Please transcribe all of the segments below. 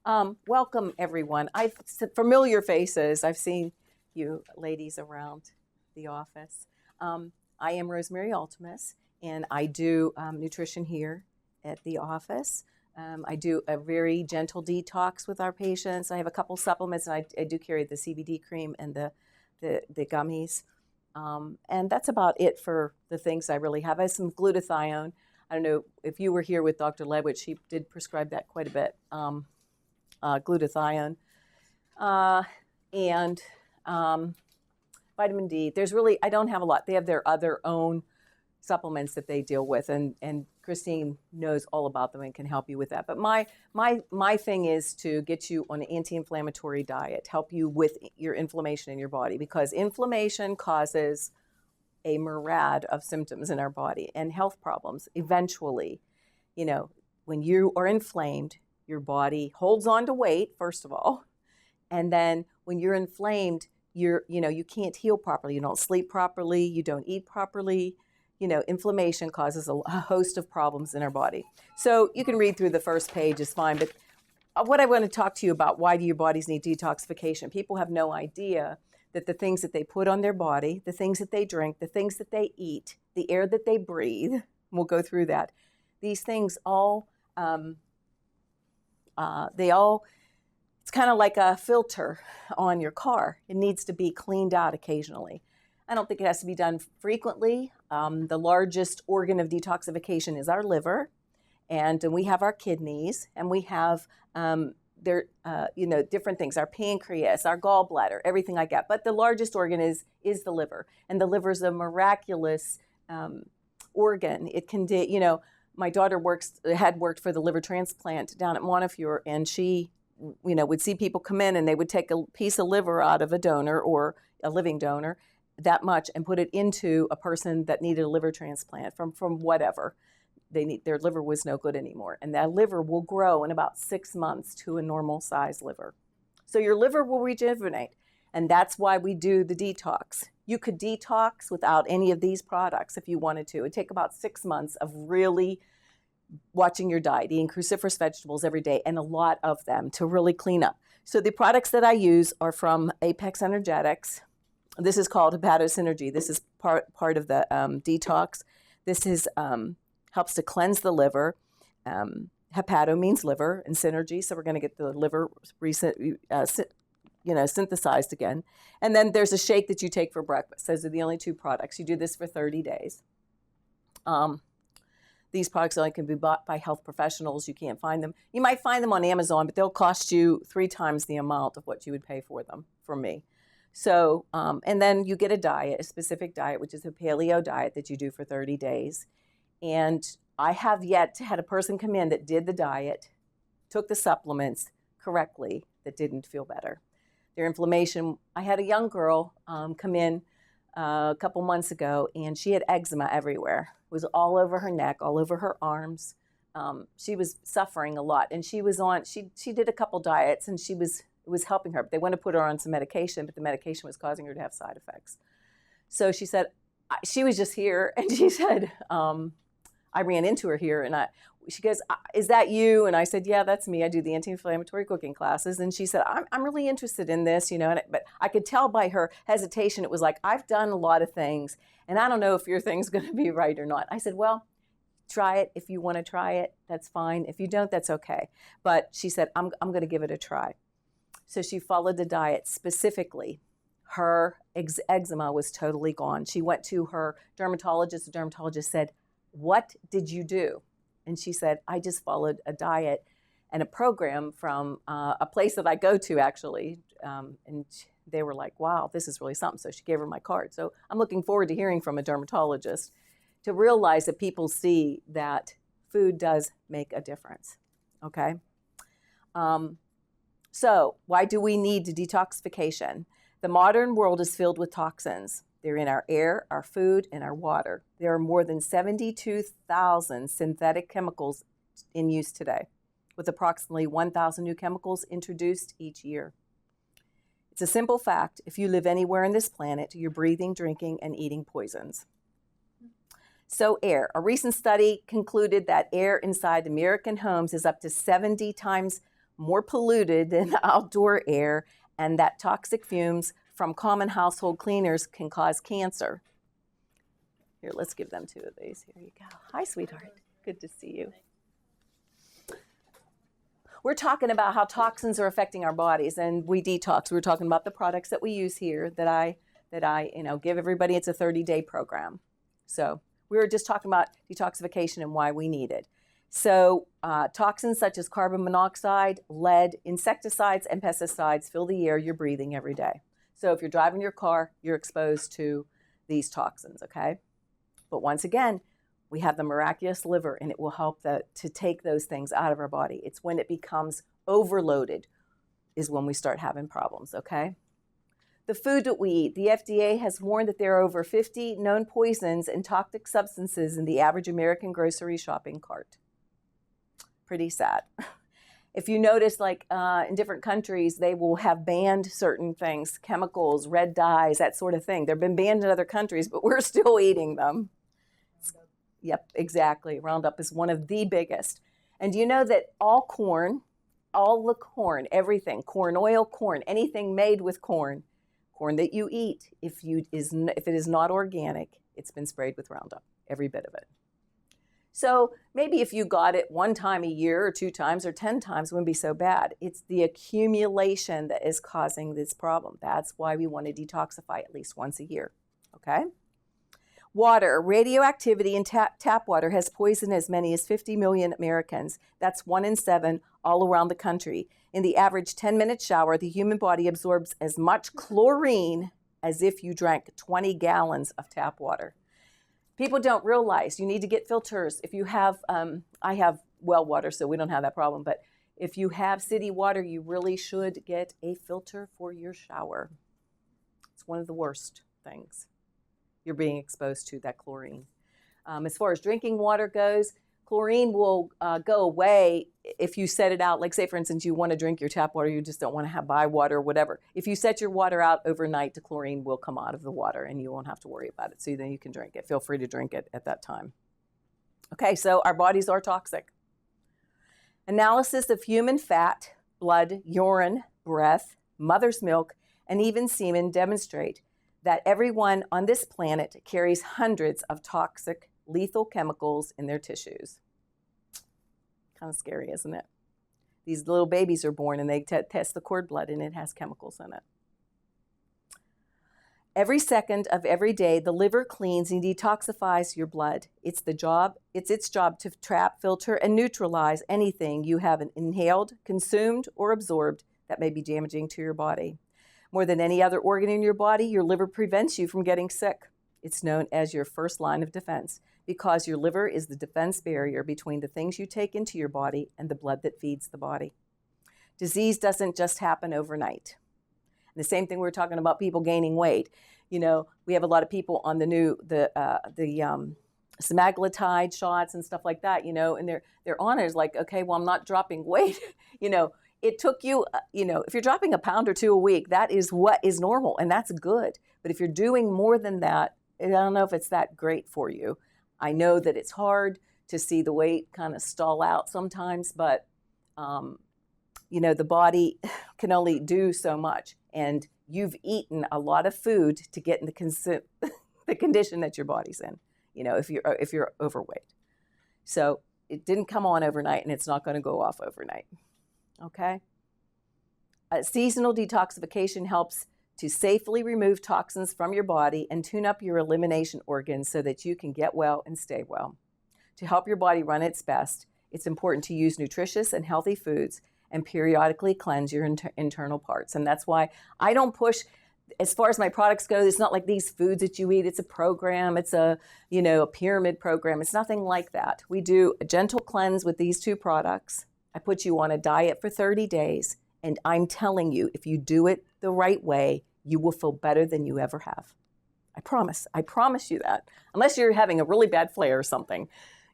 Welcome, everyone. Familiar faces. I've seen you ladies around the office. I am Rosemary Altemus, and I do nutrition here at the office. I do a very gentle detox with our patients. I have a couple supplements, and I do carry the CBD cream and the gummies. And that's about it for the things I really have. I have some glutathione. I don't know if you were here with Dr. Ledwich. She did prescribe that quite a bit, glutathione. And vitamin D. I don't have a lot. They have their other own supplements that they deal with, and Christine knows all about them and can help you with that. But my thing is to get you on an anti-inflammatory diet, help you with your inflammation in your body, because inflammation causes a myriad of symptoms in our body and health problems. Eventually, when you are inflamed, your body holds on to weight, first of all, and then when you're inflamed, you can't heal properly. You don't sleep properly. You don't eat properly. Inflammation causes a host of problems in our body. So you can read through the first page, is fine. But what I want to talk to you about, why do your bodies need detoxification? People have no idea that the things that they put on their body, the things that they drink, the things that they eat, the air that they breathe, we'll go through that. These things all, it's kind of like a filter on your car. It needs to be cleaned out occasionally. I don't think it has to be done frequently. The largest organ of detoxification is our liver, and we have our kidneys, and we have different things, our pancreas, our gallbladder, everything like that. But the largest organ is the liver, and the liver is a miraculous organ. It can my daughter had worked for the liver transplant down at Montefiore, and she would see people come in, and they would take a piece of liver out of a donor or a living donor, that much, and put it into a person that needed a liver transplant from whatever. Their liver was no good anymore. And that liver will grow in about 6 months to a normal size liver. So your liver will rejuvenate. And that's why we do the detox. You could detox without any of these products if you wanted to. It would take about 6 months of really watching your diet, eating cruciferous vegetables every day, and a lot of them to really clean up. So the products that I use are from Apex Energetics. This is called Hepatosynergy. This is part of the detox. This is helps to cleanse the liver. Hepato means liver, and synergy, so we're going to get the liver synthesized again. And then there's a shake that you take for breakfast. Those are the only two products. You do this for 30 days. These products only can be bought by health professionals. You can't find them. You might find them on Amazon, but they'll cost you 3 times the amount of what you would pay for them from me. So, and then you get a specific diet, which is a paleo diet that you do for 30 days. And I have yet to had a person come in that did the diet, took the supplements correctly, that didn't feel better. Their inflammation, I had a young girl come in a couple months ago, and she had eczema everywhere. It was all over her neck, all over her arms. She was suffering a lot, and she did a couple diets, and it was helping her. But they wanted to put her on some medication, but the medication was causing her to have side effects. So she said, she was just here, and she said, I ran into her here, and she goes, is that you? And I said, yeah, that's me. I do the anti-inflammatory cooking classes. And she said, I'm really interested in this, but I could tell by her hesitation, it was like, I've done a lot of things, and I don't know if your thing's going to be right or not. I said, well, try it. If you want to try it, that's fine. If you don't, that's okay. But she said, I'm going to give it a try. So she followed the diet specifically. Her eczema was totally gone. She went to her dermatologist. The dermatologist said, what did you do? And she said, I just followed a diet and a program from a place that I go to, actually. And they were like, wow, this is really something. So she gave her my card. So I'm looking forward to hearing from a dermatologist to realize that people see that food does make a difference, okay? So why do we need detoxification? The modern world is filled with toxins. They're in our air, our food, and our water. There are more than 72,000 synthetic chemicals in use today, with approximately 1,000 new chemicals introduced each year. It's a simple fact. If you live anywhere on this planet, you're breathing, drinking, and eating poisons. So air. A recent study concluded that air inside American homes is up to 70 times more polluted than outdoor air, and that toxic fumes from common household cleaners can cause cancer. Here, let's give them 2 of these. Here you go. Hi, sweetheart. Good to see you. We're talking about how toxins are affecting our bodies, and we detox. We're talking about the products that we use here that I give everybody. It's a 30-day program. So we were just talking about detoxification and why we need it. So toxins such as carbon monoxide, lead, insecticides, and pesticides fill the air you're breathing every day. So if you're driving your car, you're exposed to these toxins, okay? But once again, we have the miraculous liver, and it will help to take those things out of our body. It's when it becomes overloaded is when we start having problems, okay? The food that we eat, the FDA has warned that there are over 50 known poisons and toxic substances in the average American grocery shopping cart. Pretty sad. If you notice, like in different countries, they will have banned certain things, chemicals, red dyes, that sort of thing. They've been banned in other countries, but we're still eating them. Yep, exactly. Roundup is one of the biggest. And do you know that all the corn, everything, corn oil, corn, anything made with corn that you eat, if it is not organic, it's been sprayed with Roundup, every bit of it. So maybe if you got it 1 time a year or 2 times or 10 times, it wouldn't be so bad. It's the accumulation that is causing this problem. That's why we want to detoxify at least once a year, okay? Water, radioactivity in tap water has poisoned as many as 50 million Americans. That's 1 in 7 all around the country. In the average 10-minute shower, the human body absorbs as much chlorine as if you drank 20 gallons of tap water. People don't realize you need to get filters. If you have, I have well water, so we don't have that problem, but if you have city water, you really should get a filter for your shower. It's one of the worst things. You're being exposed to that chlorine. As far as drinking water goes, chlorine will go away if you set it out. Like say, for instance, you want to drink your tap water, you just don't want to buy water or whatever. If you set your water out overnight, the chlorine will come out of the water and you won't have to worry about it. So then you can drink it. Feel free to drink it at that time. Okay, so our bodies are toxic. Analysis of human fat, blood, urine, breath, mother's milk, and even semen demonstrate that everyone on this planet carries hundreds of toxic, lethal chemicals in their tissues. Kind of scary, isn't it? These little babies are born and they test the cord blood and it has chemicals in it. Every second of every day, the liver cleans and detoxifies your blood. It's its job to trap, filter, and neutralize anything you have inhaled, consumed, or absorbed that may be damaging to your body. More than any other organ in your body, your liver prevents you from getting sick. It's known as your first line of defense because your liver is the defense barrier between the things you take into your body and the blood that feeds the body. Disease doesn't just happen overnight. And the same thing we were talking about people gaining weight. You know, we have a lot of people on the semaglutide shots and stuff like that, you know, and they're on it. It's like, okay, well, I'm not dropping weight, you know. It took you, if you're dropping a pound or 2 a week, that is what is normal, and that's good. But if you're doing more than that, I don't know if it's that great for you. I know that it's hard to see the weight kind of stall out sometimes, but, the body can only do so much. And you've eaten a lot of food to get in the condition that your body's in, if you're overweight. So it didn't come on overnight, and it's not going to go off overnight. Okay? Seasonal detoxification helps to safely remove toxins from your body and tune up your elimination organs so that you can get well and stay well. To help your body run its best, it's important to use nutritious and healthy foods and periodically cleanse your internal parts. And that's why I don't push, as far as my products go, it's not like these foods that you eat. It's a program. It's a pyramid program. It's nothing like that. We do a gentle cleanse with these 2 products. I put you on a diet for 30 days, and I'm telling you, if you do it the right way, you will feel better than you ever have. I promise you that. Unless you're having a really bad flare or something,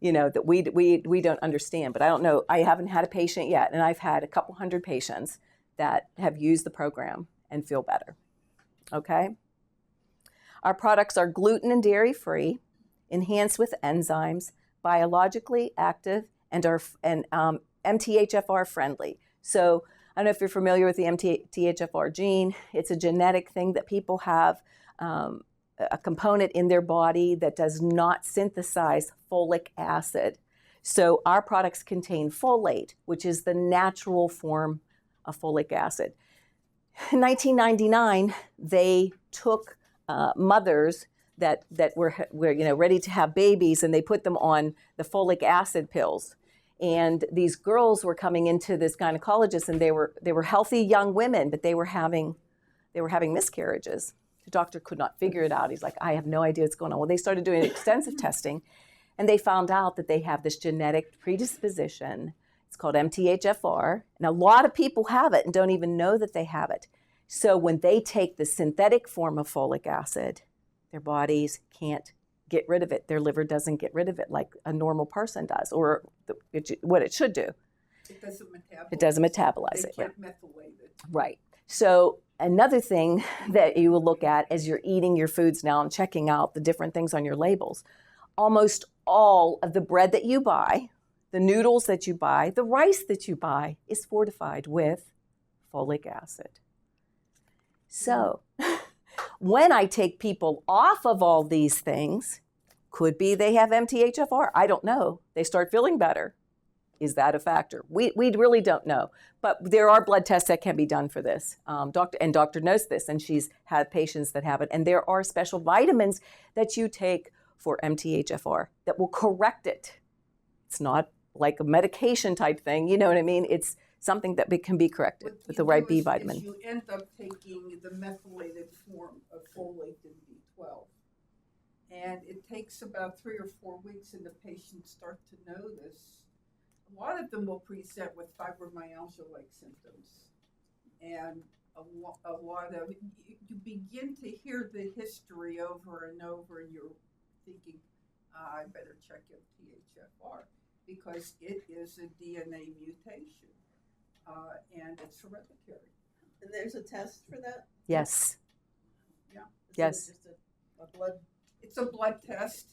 that we don't understand. But I don't know. I haven't had a patient yet, and I've had a couple hundred patients that have used the program and feel better. Okay? Our products are gluten and dairy-free, enhanced with enzymes, biologically active, and MTHFR friendly. So I don't know if you're familiar with the MTHFR gene. It's a genetic thing that people have, a component in their body that does not synthesize folic acid. So our products contain folate, which is the natural form of folic acid. In 1999, they took mothers that were ready to have babies, and they put them on the folic acid pills. And these girls were coming into this gynecologist, and they were healthy young women, but they were having miscarriages. The doctor could not figure it out. He's like, I have no idea what's going on. Well, they started doing extensive testing, and they found out that they have this genetic predisposition. It's called MTHFR, and a lot of people have it and don't even know that they have it. So when they take the synthetic form of folic acid, their bodies can't get rid of it. Their liver doesn't get rid of it like a normal person does, or what it should do. It doesn't metabolize it. They can't methylate it. Right. So another thing that you will look at as you're eating your foods now and checking out the different things on your labels, almost all of the bread that you buy, the noodles that you buy, the rice that you buy is fortified with folic acid. So when I take people off of all these things, could be they have MTHFR. I don't know. They start feeling better. Is that a factor? We really don't know. But there are blood tests that can be done for this. Doctor knows this, and she's had patients that have it. And there are special vitamins that you take for MTHFR that will correct it. It's not like a medication type thing. You know what I mean? It's something that can be corrected with the right B vitamin. You end up taking the methylated form of folate and B12. And it takes about 3 or 4 weeks, and the patients start to notice. A lot of them will present with fibromyalgia-like symptoms. And a lot of, you begin to hear the history over and over, and you're thinking, I better check MTHFR, because it is a DNA mutation, and it's hereditary. And there's a test for that? Yes. Yeah. Yes. Just a blood. It's a blood test.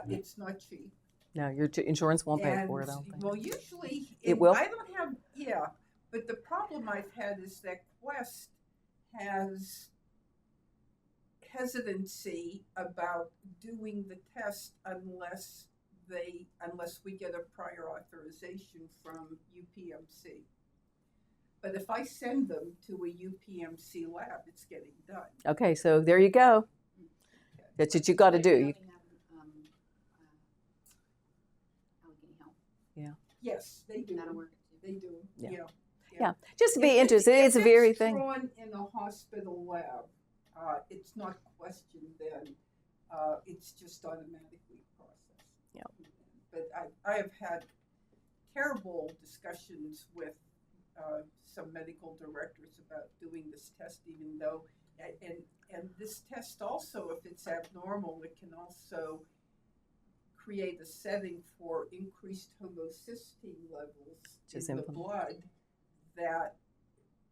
It's not cheap. No, your insurance won't pay for it, I don't think. Well, usually it will. I don't have, but the problem I've had is that Quest has hesitancy about doing the test unless we get a prior authorization from UPMC. But if I send them to a UPMC lab, it's getting done. Okay, so there you go. That's what you got to do. Yeah. Yes, they do. That'll work. They do. Yeah. Just to be interested, it's a very thing. If it's drawn in a hospital lab, it's not questioned then. It's just automatically processed. Yeah. But I have had terrible discussions with some medical directors about doing this test, even though, and this test also, if it's abnormal, it can also create a setting for increased homocysteine levels in the blood that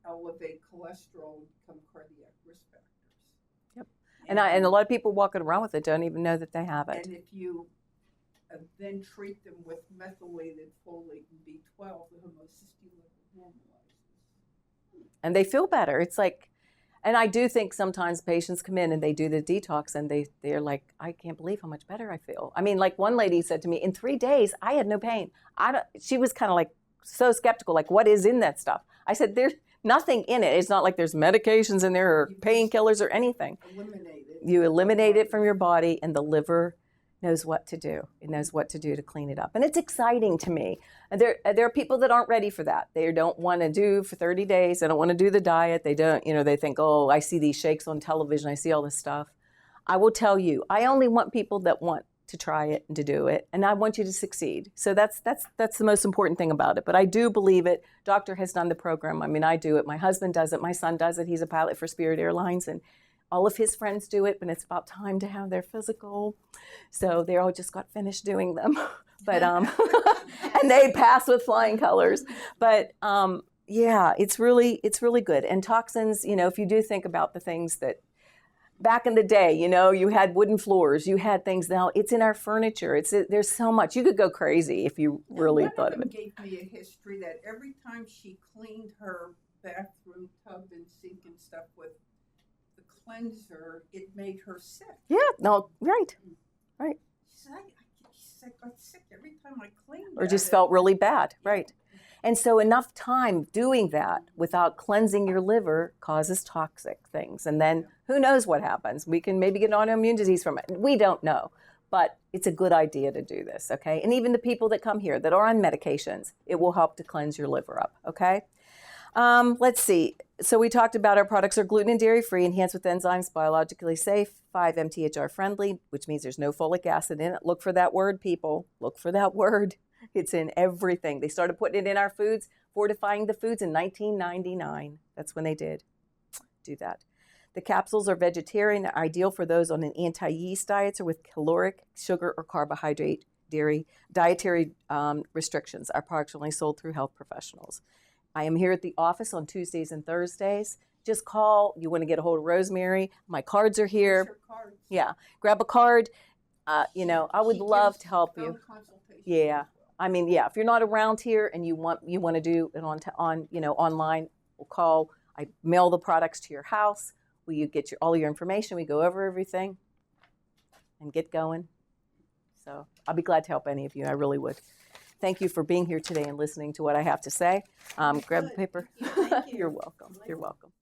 elevate cholesterol and become cardiac risk factors. Yep. And a lot of people walking around with it don't even know that they have it. And if you then treat them with methylated folate and B12, the homocysteine level normalizes. And they feel better. It's like, and I do think sometimes patients come in and they do the detox and they're like, I can't believe how much better I feel. I mean, like one lady said to me, in 3 days, I had no pain. She was kind of like so skeptical, like what is in that stuff? I said, there's nothing in it. It's not like there's medications in there or painkillers or anything. You eliminate it from your body, and the liver knows what to do. It knows what to do to clean it up. And it's exciting to me. And there are people that aren't ready for that. They don't want to do for 30 days. They don't want to do the diet. They don't, they think, oh, I see these shakes on television. I see all this stuff. I will tell you, I only want people that want to try it and to do it. And I want you to succeed. So that's the most important thing about it. But I do believe it. Doctor has done the program. I mean, I do it. My husband does it. My son does it. He's a pilot for Spirit Airlines. And all of his friends do it, but it's about time to have their physical. So they all just got finished doing them. But and they pass with flying colors. But yeah, it's really good. And toxins, if you do think about the things that back in the day, you know, you had wooden floors, you had things. Now it's in our furniture. There's so much. You could go crazy if you really thought of One it. of them gave me a history that every time she cleaned her bathroom tub and sink and stuff with the cleanser, it made her sick. Yeah, no, right. She said, I got sick every time I cleaned. Or just felt really bad, right? And so enough time doing that without cleansing your liver causes toxic things. And then who knows what happens? We can maybe get autoimmune disease from it. We don't know. But it's a good idea to do this, okay? And even the people that come here that are on medications, it will help to cleanse your liver up, okay? Let's see. So we talked about our products are gluten and dairy free, enhanced with enzymes, biologically safe, 5-MTHR friendly, which means there's no folic acid in it. Look for that word, people. Look for that word. It's in everything. They started putting it in our foods, fortifying the foods in 1999. That's when they did do that. The capsules are vegetarian, ideal for those on an anti-yeast diet or with caloric, sugar, or carbohydrate, dairy, dietary restrictions. Our products are only sold through health professionals. I am here at the office on Tuesdays and Thursdays. Just call. You want to get a hold of Rosemary. My cards are here. Yeah, grab a card. You know, I would love to help you. Yeah, I mean, yeah. If you're not around here and you want to do it online, we'll call. I mail the products to your house. Will you get all your information? We go over everything and get going. So I'll be glad to help any of you. I really would. Thank you for being here today and listening to what I have to say. Grab a paper. Thank you. You're welcome. You're welcome.